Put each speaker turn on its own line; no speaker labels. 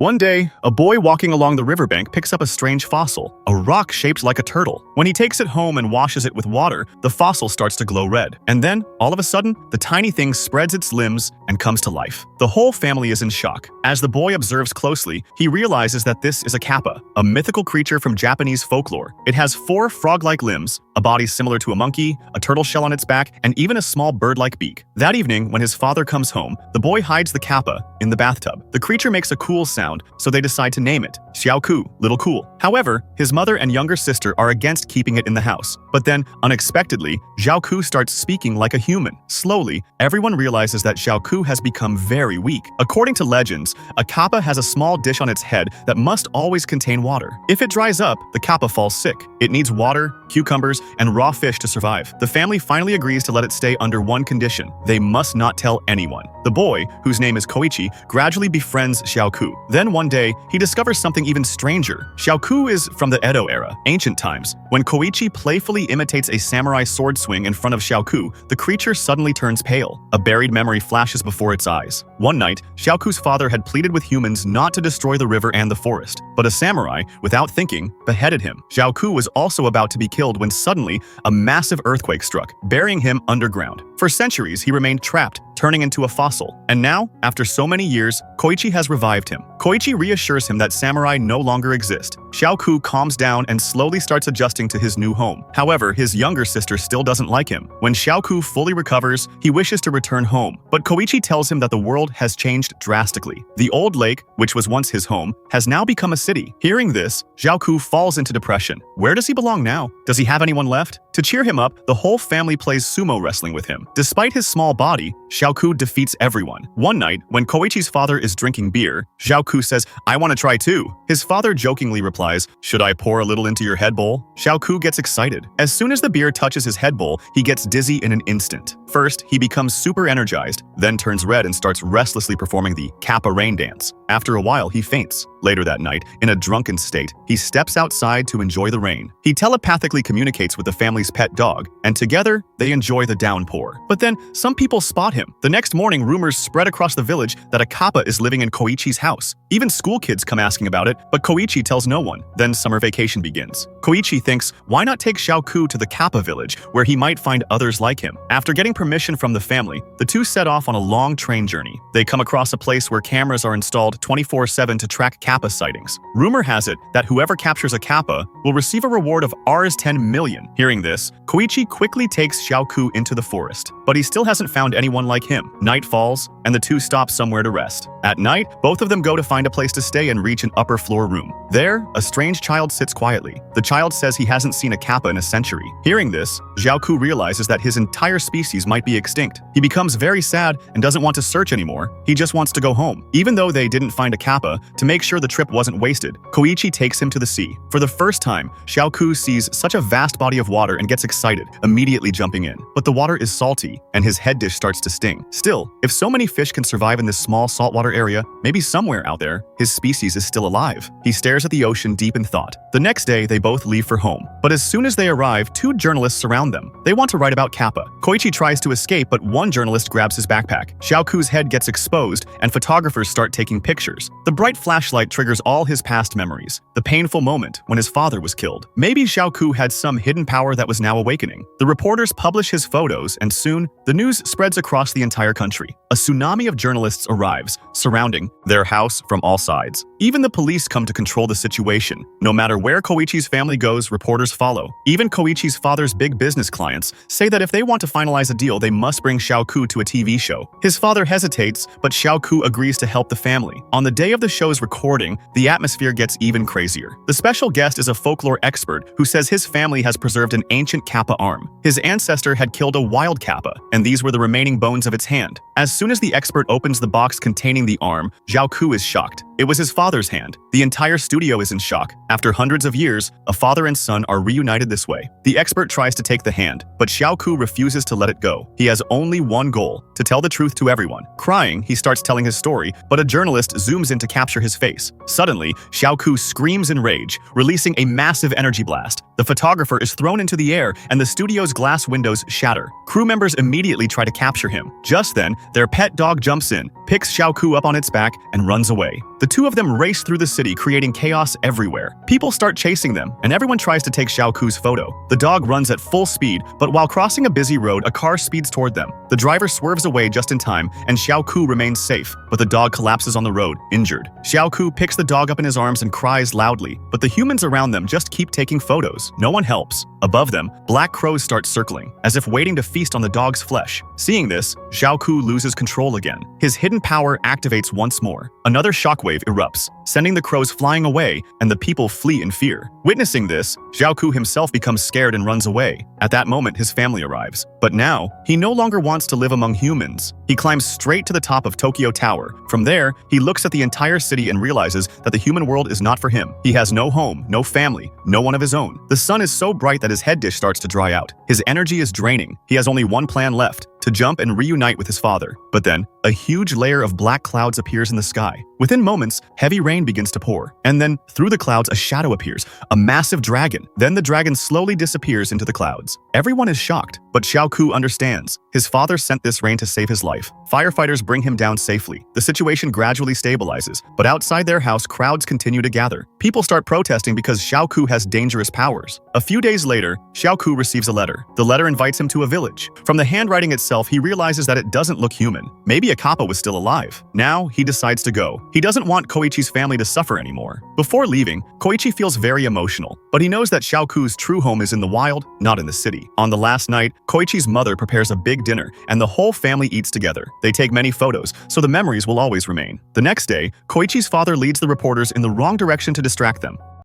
One day, a boy walking along the riverbank picks up a strange fossil, a rock shaped like a turtle. When he takes it home and washes it with water, the fossil starts to glow red. And then, all of a sudden, the tiny thing spreads its limbs and comes to life. The whole family is in shock. As the boy observes closely, he realizes that this is a kappa, a mythical creature from Japanese folklore. It has 4 frog-like limbs, a body similar to a monkey, a turtle shell on its back, and even a small bird-like beak. That evening, when his father comes home, the boy hides the kappa in the bathtub. The creature makes a cool sound, so they decide to name it Xiaoku, Little Cool. However, his mother and younger sister are against keeping it in the house. But then, unexpectedly, Xiaoku starts speaking like a human. Slowly, everyone realizes that Xiaoku has become very weak. According to legends, a kappa has a small dish on its head that must always contain water. If it dries up, the kappa falls sick. It needs water, cucumbers, and raw fish to survive. The family finally agrees to let it stay under one condition: they must not tell anyone. The boy, whose name is Koichi, gradually befriends Xiaoku. Then one day, he discovers something even stranger. Xiaoku is from the Edo era, ancient times. When Koichi playfully imitates a samurai sword swing in front of Xiaoku, the creature suddenly turns pale. A buried memory flashes before its eyes. One night, Xiaoku's father had pleaded with humans not to destroy the river and the forest, but a samurai, without thinking, beheaded him. Xiaoku was also about to be killed when suddenly a massive earthquake struck, burying him underground. For centuries, he remained trapped, turning into a fossil. And now, after so many years, Koichi has revived him. Koichi reassures him that samurai no longer exist. Xiaoku calms down and slowly starts adjusting to his new home. However, his younger sister still doesn't like him. When Xiaoku fully recovers, he wishes to return home, but Koichi tells him that the world has changed drastically. The old lake, which was once his home, has now become a city. Hearing this, Xiaoku falls into depression. Where does he belong now? Does he have anyone left? To cheer him up, the whole family plays sumo wrestling with him. Despite his small body, Xiaoku defeats everyone. One night, when Koichi's father is drinking beer, Xiaoku says, "I want to try too." His father jokingly replies, "Should I pour a little into your head bowl?" Xiaoku gets excited. As soon as the beer touches his head bowl, he gets dizzy in an instant. First, he becomes super energized, then turns red and starts restlessly performing the Kappa rain dance. After a while, he faints. Later that night, in a drunken state, he steps outside to enjoy the rain. He telepathically communicates with the family's pet dog, and together, they enjoy the downpour. But then, some people spot him. The next morning, rumors spread across the village that a kappa is living in Koichi's house. Even school kids come asking about it, but Koichi tells no one. Then summer vacation begins. Koichi thinks, why not take Xiaoku to the kappa village, where he might find others like him? After getting permission from the family, the two set off on a long train journey. They come across a place where cameras are installed 24/7 to track kappa sightings. Rumor has it that whoever captures a kappa will receive a reward of Rs 10 million. Hearing this, Koichi quickly takes Xiaoku into the forest, but he still hasn't found anyone like him. Night falls, and the two stop somewhere to rest. At night, both of them go to find a place to stay and reach an upper floor room. There, a strange child sits quietly. The child says he hasn't seen a kappa in a century. Hearing this, Xiaoku realizes that his entire species might be extinct. He becomes very sad and doesn't want to search anymore. He just wants to go home. Even though they didn't find a kappa, to make sure the trip wasn't wasted, Koichi takes him to the sea. For the first time, Xiaoku sees such a vast body of water and gets excited, immediately jumping in. But the water is salty, and his head dish starts to sting. Still, if so many fish can survive in this small saltwater area, maybe somewhere out there, his species is still alive. He stares at the ocean deep in thought. The next day, they both leave for home. But as soon as they arrive, 2 journalists surround them. They want to write about kappa. Koichi tries to escape, but one journalist grabs his backpack. Xiaoku's head gets exposed, and photographers start taking pictures. The bright flashlight triggers all his past memories. The painful moment when his father was killed. Maybe Xiaoku had some hidden power that was now awakening. The reporters publish his photos, and soon, the news spreads across the entire country. A tsunami of journalists arrives, surrounding their house from all sides. Even the police come to control the situation. No matter where Koichi's family goes, reporters follow. Even Koichi's father's big business clients say that if they want to finalize a deal, they must bring Xiaoku to a TV show. His father hesitates, but Xiaoku agrees to help the family. On the day of the show's recording, the atmosphere gets even crazier. The special guest is a folklore expert who says his family has preserved an ancient kappa arm. His ancestor had killed a wild kappa, and these were the remaining bones of its hand. As soon as the expert opens the box containing the arm, Xiaoku is shocked. It was his father's hand. The entire studio is in shock. After hundreds of years, a father and son are reunited this way. The expert tries to take the hand, but Xiaoku refuses to let it go. He has only one goal: to tell the truth to everyone. Crying, he starts telling his story, but a journalist zooms in to capture his face. Suddenly, Xiaoku screams in rage, releasing a massive energy blast. The photographer is thrown into the air, and the studio's glass windows shatter. Crew members immediately try to capture him. Just then, their pet dog jumps in, picks Xiaoku up on its back, and runs away. away. The two of them race through the city, creating chaos everywhere. People start chasing them, and everyone tries to take Xiaoku's photo. The dog runs at full speed, but while crossing a busy road, a car speeds toward them. The driver swerves away just in time, and Xiaoku remains safe, but the dog collapses on the road, injured. Xiaoku picks the dog up in his arms and cries loudly, but the humans around them just keep taking photos. No one helps. Above them, black crows start circling, as if waiting to feast on the dog's flesh. Seeing this, Xiaoku loses control again. His hidden power activates once more. Another shockwave erupts, sending the crows flying away, and the people flee in fear. Witnessing this, Xiaoku himself becomes scared and runs away. At that moment, his family arrives. But now, he no longer wants to live among humans. He climbs straight to the top of Tokyo Tower. From there, he looks at the entire city and realizes that the human world is not for him. He has no home, no family, no one of his own. The sun is so bright that his head dish starts to dry out. His energy is draining. He has only one plan left: to jump and reunite with his father. But then, a huge layer of black clouds appears in the sky. Within moments, heavy rain begins to pour. And then, through the clouds, a shadow appears, a massive dragon. Then the dragon slowly disappears into the clouds. Everyone is shocked, but Xiaoku understands. His father sent this rain to save his life. Firefighters bring him down safely. The situation gradually stabilizes, but outside their house, crowds continue to gather. People start protesting because Xiaoku has dangerous powers. A few days later, Xiaoku receives a letter. The letter invites him to a village. From the handwriting itself, he realizes that it doesn't look human. Maybe a kappa was still alive. Now, he decides to go. He doesn't want Koichi's family to suffer anymore. Before leaving, Koichi feels very emotional, but he knows that Xiaoku's true home is in the wild, not in the city. On the last night, Koichi's mother prepares a big dinner, and the whole family eats together. They take many photos, so the memories will always remain. The next day, Koichi's father leads the reporters in the wrong direction to distract them.